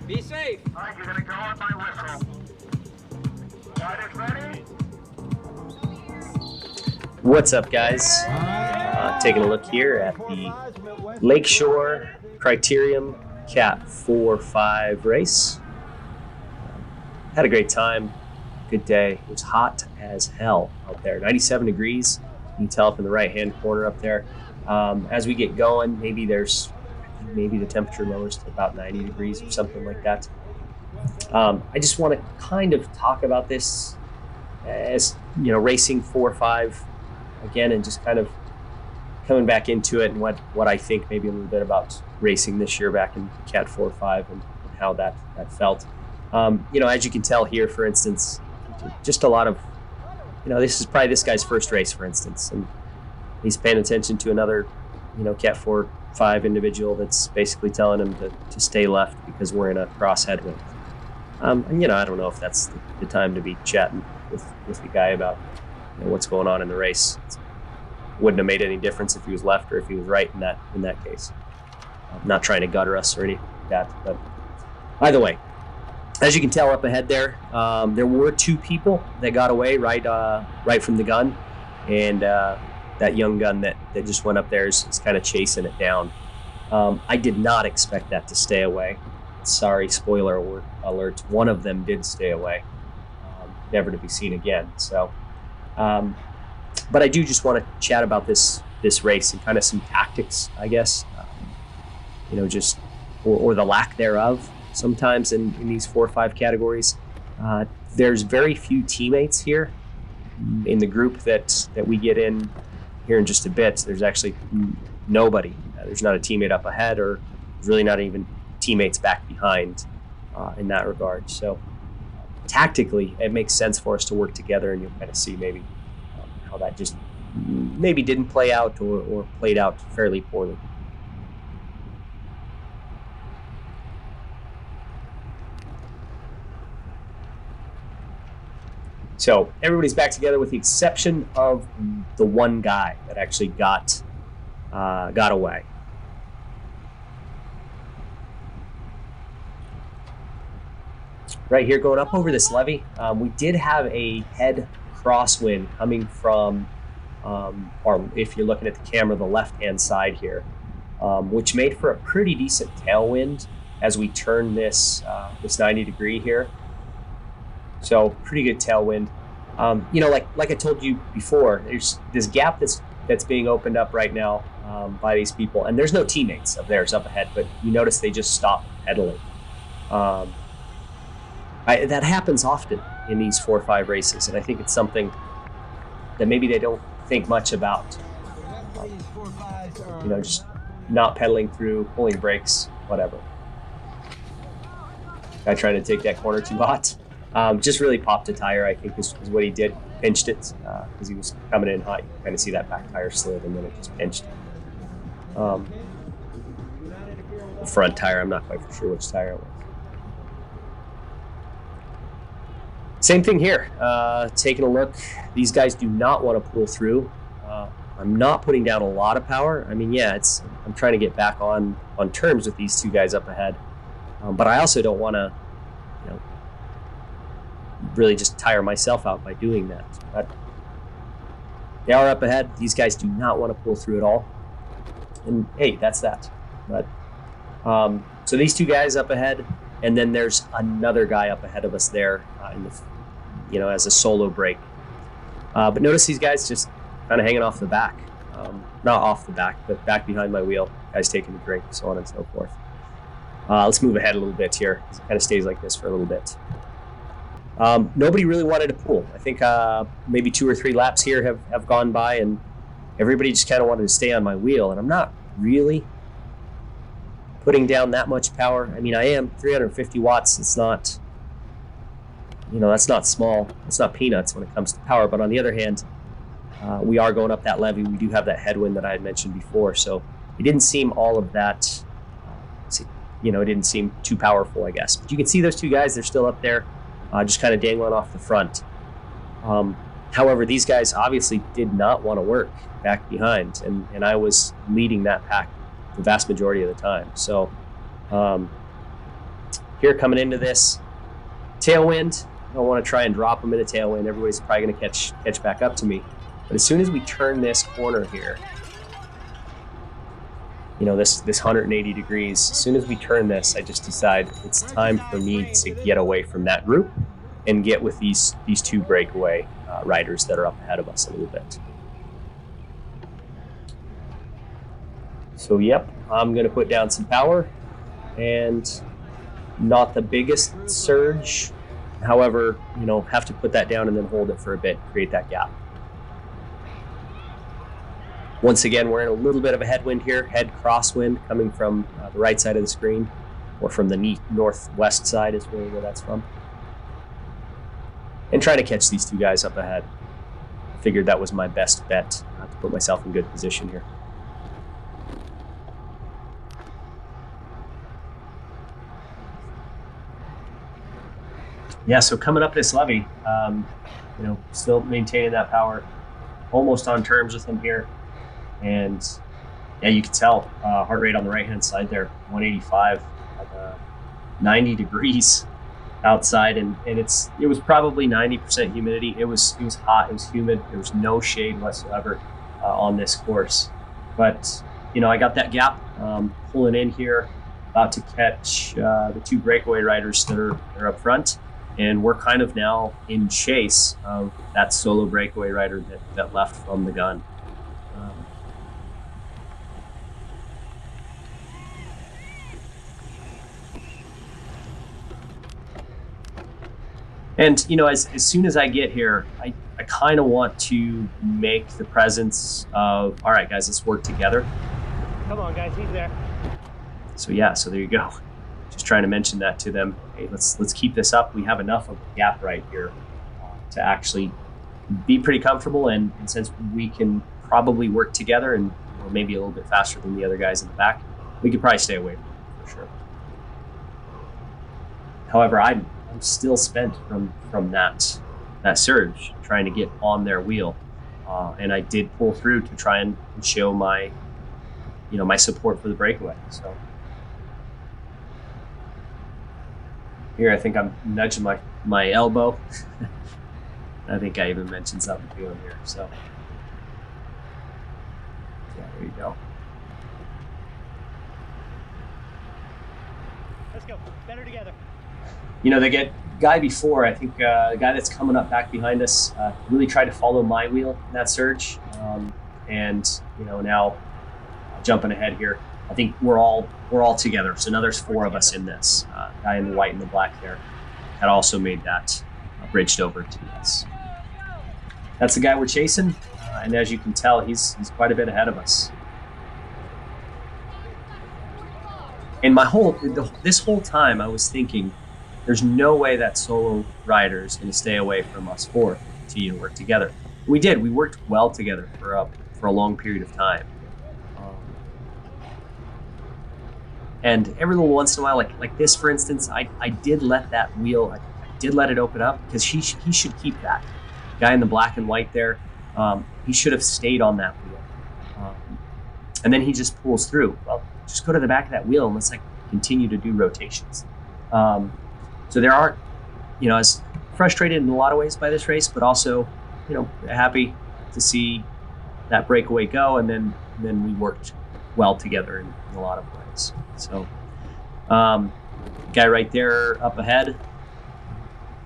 Be safe. All right, you're gonna go on my whistle. Riders ready? What's up, guys? Taking a look here at the Lakeshore Criterium Cat 4-5 race. Had a great time. Good day. It was hot as hell out there. 97 degrees. You can tell up in the right-hand corner up there. As we get going, maybe the temperature lowers to about 90 degrees or something like that. I just want to kind of talk about this as, racing 4-5 again, and just kind of coming back into it and what I think maybe a little bit about racing this year back in Cat 4-5 and how that felt. As you can tell here, for instance, just a lot of, this is probably this guy's first race, for instance, and he's paying attention to another, Cat 4-5 individual that's basically telling him to stay left because we're in a cross headwind. I don't know if that's the time to be chatting with the guy about what's going on in the race. Wouldn't have made any difference if he was left or if he was right in that case. I'm not trying to gutter us or anything like that, but either way, as you can tell up ahead there were two people that got away right from the gun, and that young gun that just went up there is kind of chasing it down. I did not expect that to stay away. Sorry, spoiler alert. One of them did stay away, never to be seen again. So, but I do just want to chat about this race and kind of some tactics, I guess. Just or the lack thereof sometimes in these 4-5 categories. There's very few teammates here in the group that we get in here in just a bit. There's actually nobody. There's not a teammate up ahead, or there's really not even teammates back behind in that regard. So tactically, it makes sense for us to work together, and you'll kind of see maybe how that just maybe didn't play out or played out fairly poorly. So everybody's back together with the exception of the one guy that actually got away. Right here, going up over this levee, we did have a head crosswind coming from, or if you're looking at the camera, the left-hand side here, which made for a pretty decent tailwind as we turn this 90 degree here. So pretty good tailwind. Like I told you before, there's this gap that's being opened up right now by these people, and there's no teammates of theirs up ahead, but you notice they just stop pedaling. That happens often in these 4-5 races, and I think it's something that maybe they don't think much about. Just not pedaling through, pulling brakes, whatever. Guy trying to take that corner too hot. Just really popped a tire, I think, is what he did. Pinched it because he was coming in hot. You can kind of see that back tire slid, and then it just pinched. The front tire, I'm not quite sure which tire it was. Same thing here. Taking a look, these guys do not want to pull through. I'm not putting down a lot of power. I mean, yeah, I'm trying to get back on terms with these two guys up ahead, but I also don't want to, really just tire myself out by doing that. But they are up ahead. These guys do not want to pull through at all, and hey, that's that. But so these two guys up ahead, and then there's another guy up ahead of us there as a solo break. But notice these guys just kind of hanging off the back. Not off the back, but back behind my wheel. Guys taking a drink, so on and so forth. Let's move ahead a little bit here. It kind of stays like this for a little bit. Nobody really wanted to pull. I think maybe 2 or 3 laps here have gone by, and everybody just kind of wanted to stay on my wheel, and I'm not really putting down that much power. I mean, I am 350 watts. It's not, that's not small. It's not peanuts when it comes to power. But on the other hand, we are going up that levee. We do have that headwind that I had mentioned before. So it didn't seem all of that, it didn't seem too powerful, I guess. But you can see those two guys, they're still up there, just kind of dangling off the front. However, these guys obviously did not want to work back behind, and I was leading that pack the vast majority of the time. So Here coming into this tailwind, I don't want to try and drop them in a tailwind. Everybody's probably going to catch back up to me. But as soon as we turn this corner here, you know, this 180 degrees, as soon as we turn this, I just decide it's time for me to get away from that group and get with these two breakaway riders that are up ahead of us a little bit. So yep, I'm going to put down some power, and not the biggest surge. However, you know, have to put that down and then hold it for a bit, create that gap. Once again, we're in a little bit of a headwind here, head crosswind coming from the right side of the screen, or from the northwest side is really where that's from. And trying to catch these two guys up ahead. Figured that was my best bet to put myself in good position here. Yeah, so coming up this levee, you know, still maintaining that power, almost on terms with him here. And yeah, you can tell heart rate on the right-hand side there, 185, 90 degrees outside, and it was probably 90% humidity. It was hot, it was humid. There was no shade whatsoever on this course. But you know, I got that gap, pulling in here, about to catch the two breakaway riders that are up front. And we're kind of now in chase of that solo breakaway rider that left from the gun. And you know, as soon as I get here, I kind of want to make the presence of, all right, guys, let's work together. Come on, guys, he's there. So yeah, so there you go. Just trying to mention that to them. Hey, let's keep this up. We have enough of a gap right here to actually be pretty comfortable, and since we can probably work together and maybe a little bit faster than the other guys in the back, we could probably stay away from it for sure. However, I'm still spent from that surge, trying to get on their wheel, and I did pull through to try and show my support for the breakaway. So here, I think I'm nudging my elbow. I think I even mentioned something to him here. So yeah, there you go. Let's go. Better together. You know, the guy before, I think the guy that's coming up back behind us, really tried to follow my wheel in that surge. And, you know, now jumping ahead here, I think we're all together. So now there's 4 of us in this. Guy in the white and the black there had also made that bridged over to us. That's the guy we're chasing. And as you can tell, he's quite a bit ahead of us. And this whole time I was thinking, there's no way that solo rider is going to stay away from us 4 to continue to work together. We did. We worked well together for a long period of time. And every little once in a while, like this, for instance, I did let that wheel, I did let it open up, because he should keep that. Guy in the black and white there, he should have stayed on that wheel. And then he just pulls through. Well, just go to the back of that wheel and let's continue to do rotations. So there aren't, you know, I was frustrated in a lot of ways by this race, but also, you know, happy to see that breakaway go, and then we worked well together in a lot of ways. So, guy right there up ahead,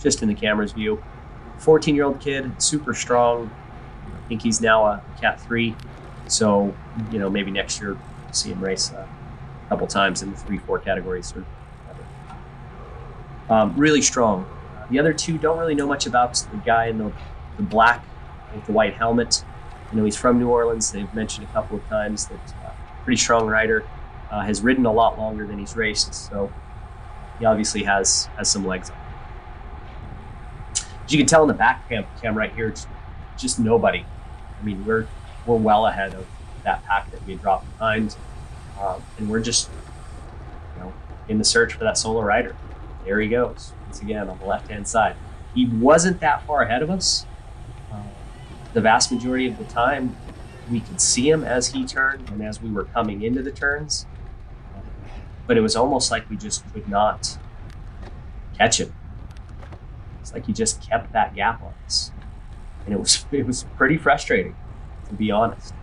just in the camera's view, 14-year-old kid, super strong. I think he's now a Cat 3. So, you know, maybe next year we'll see him race a couple times in the 3-4 categories or whatever. Really strong. The other 2 don't really know much about the guy in the black with the white helmet. You know, he's from New Orleans. They've mentioned a couple of times that pretty strong rider, has ridden a lot longer than he's raced, so he obviously has some legs on him. As you can tell in the back cam right here, it's just nobody. I mean, we're well ahead of that pack that we had dropped behind, and we're just, you know, in the search for that solo rider. There he goes once again on the left-hand side. He wasn't that far ahead of us. The vast majority of the time, we could see him as he turned and as we were coming into the turns, but it was almost like we just could not catch him. It's like he just kept that gap on us. And it was pretty frustrating, to be honest.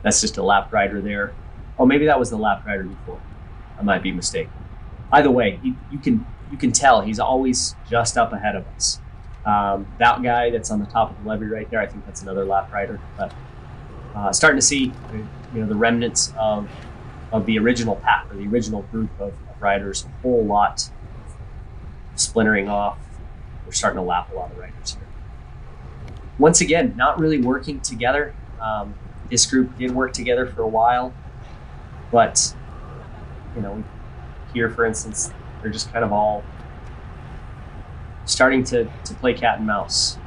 That's just a lap rider there. Oh, maybe that was the lap rider before. I might be mistaken. Either way, you can tell he's always just up ahead of us. That guy that's on the top of the levee right there, I think that's another lap rider. But starting to see, the remnants of the original pack or the original group of riders. A whole lot splintering off. We're starting to lap a lot of riders here. Once again, not really working together. This group did work together for a while, but here, for instance, they're just kind of all starting to play cat and mouse.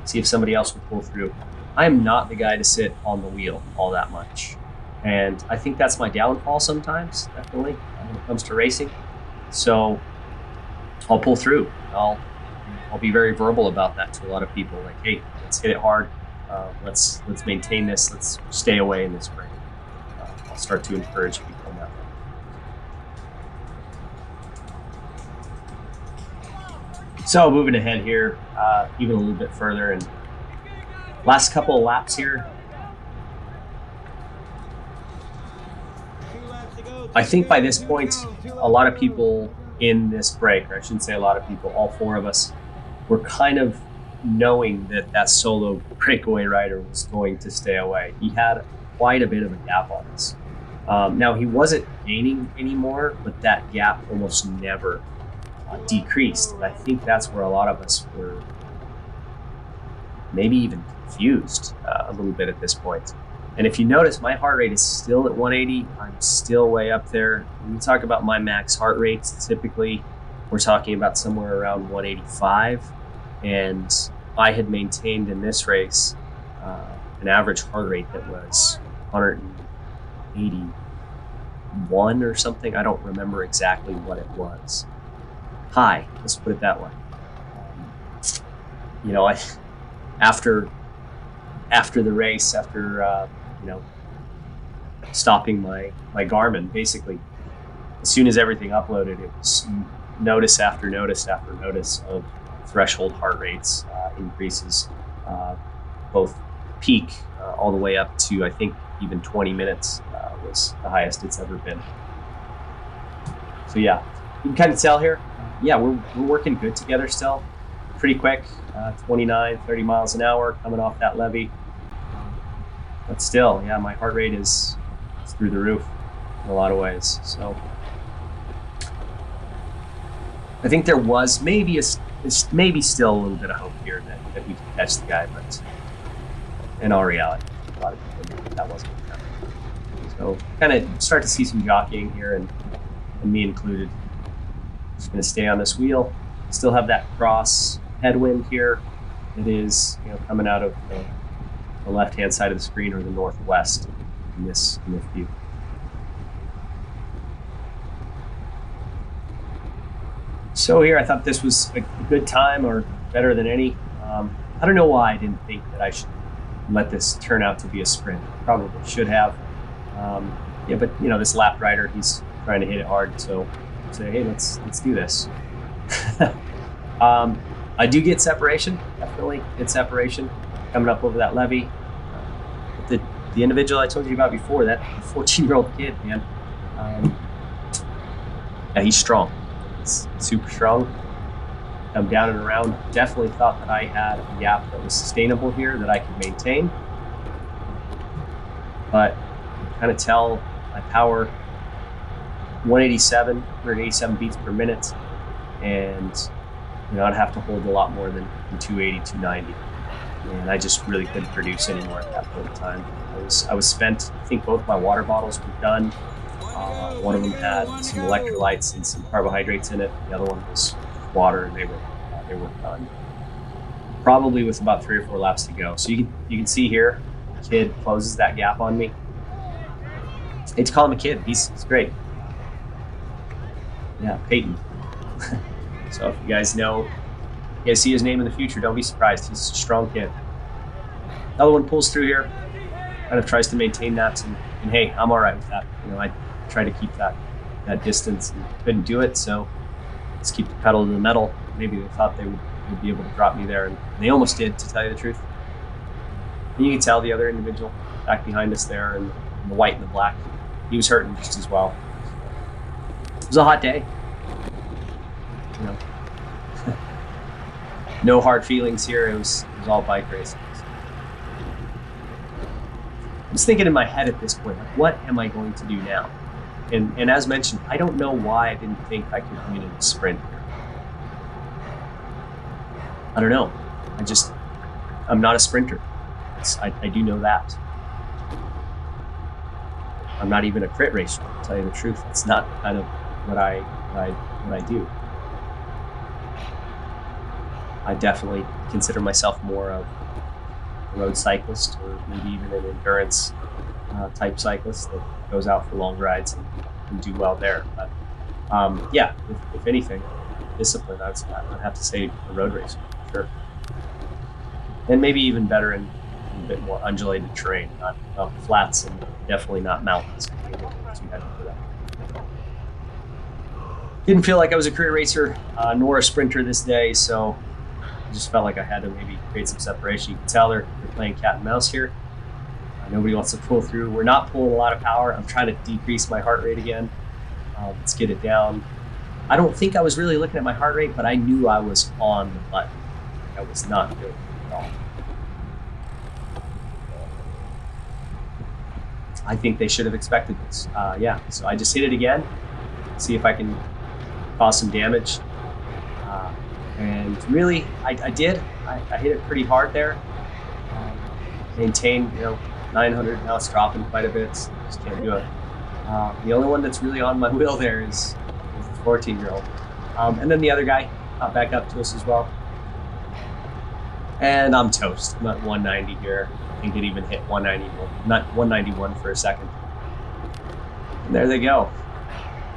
See if somebody else will pull through. I am not the guy to sit on the wheel all that much. And I think that's my downfall sometimes, definitely, when it comes to racing. So I'll pull through. I'll be very verbal about that to a lot of people. Like, hey, let's hit it hard. Let's maintain this. Let's stay away in this break. I'll start to encourage people in that way. So moving ahead here, even a little bit further, and last couple of laps here. I think by this point, a lot of people in this break, or I shouldn't say a lot of people, all four of us, were kind of knowing that solo breakaway rider was going to stay away. He had quite a bit of a gap on us. Now, he wasn't gaining anymore, but that gap almost never decreased. And I think that's where a lot of us were maybe even confused a little bit at this point. And if you notice, my heart rate is still at 180. I'm still way up there. When we talk about my max heart rates, typically we're talking about somewhere around 185. And I had maintained in this race an average heart rate that was 181 or something. I don't remember exactly what it was. High, let's put it that way. After the race, after stopping my Garmin, basically, as soon as everything uploaded, it was notice after notice after notice of threshold heart rates increases, both peak all the way up to, I think, even 20 minutes was the highest it's ever been. So yeah, you can kind of tell here, yeah, we're working good together still, pretty quick, 29, 30 miles an hour coming off that levee. But still, yeah, my heart rate is through the roof in a lot of ways. So I think there was maybe still a little bit of hope here that we could catch the guy, but in all reality, a lot of people knew that wasn't going to happen. So kind of start to see some jockeying here, and me included. Just going to stay on this wheel. Still have that cross headwind here. It is coming out of the left-hand side of the screen, or the northwest in this view. So here, I thought this was a good time, or better than any. I don't know why I didn't think that I should let this turn out to be a sprint. Probably should have. But this lap rider, he's trying to hit it hard, so say, hey, let's do this. I do get separation, definitely get separation coming up over that levee. The individual I told you about before, that 14-year-old kid, man, yeah, he's strong. He's super strong. Come down and around. Definitely thought that I had a gap that was sustainable here, that I could maintain. But kind of tell my power 187 beats per minute, and I'd have to hold a lot more than 280, 290. And I just really couldn't produce anymore at that point in time. I was spent. I think both my water bottles were done. One of them had some electrolytes and some carbohydrates in it. The other one was water, and they were done. Probably with about 3 or 4 laps to go. So you can see here, the kid closes that gap on me. I hate to call him a kid. He's great. Yeah, Peyton. So if you guys see his name in the future, don't be surprised. He's a strong kid. Another one pulls through here. kind of tries to maintain that, and hey, I'm all right with that. You know, I try to keep that distance, and couldn't do it, so let's keep the pedal to the metal. Maybe they thought they would be able to drop me there, and they almost did, to tell you the truth. And you can tell the other individual back behind us there, and the white and the black, he was hurting just as well. It was a hot day, you know. No hard feelings here. It was all bike racing. I was thinking in my head at this point, like, what am I going to do now? And as mentioned, I don't know why I didn't think I could win in a sprint here. I don't know. I'm not a sprinter. I do know that. I'm not even a crit racer, to tell you the truth. It's not kind of what I do. I definitely consider myself more of a road cyclist, or maybe even an endurance type cyclist that goes out for long rides and do well there. But yeah, if anything, discipline, I'd have to say a road racer, sure. And maybe even better in a bit more undulated terrain, not flats, and definitely not mountains. Didn't feel like I was a career racer nor a sprinter this day, so I just felt like I had to maybe create some separation. You can tell they're playing cat and mouse here. Nobody wants to pull through. We're not pulling a lot of power. I'm trying to decrease my heart rate again. Let's get it down. I don't think I was really looking at my heart rate, but I knew I was on the button. I was not doing it at all. I think they should have expected this. Yeah, so I just hit it again, see if I can cause some damage. And really, I did. I hit it pretty hard there. Maintained, 900. Now it's dropping quite a bit. So just can't do it. The only one that's really on my wheel there is the 14-year-old. And then the other guy got back up to us as well. And I'm toast. I'm at 190 here. I think it even hit 191, not 191 for a second. And there they go.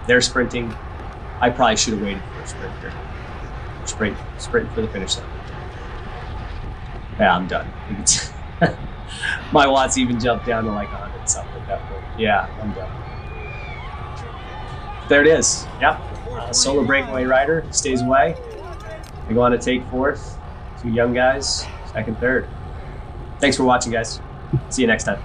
They're sprinting. I probably should have waited for a sprint here. Sprint for the finish line. Yeah, I'm done. My watts even jumped down to like 100 something at that point. Yeah, I'm done. There it is. Yep. Solo breakaway rider stays away. I go on to take fourth. Two young guys, second, third. Thanks for watching, guys. See you next time.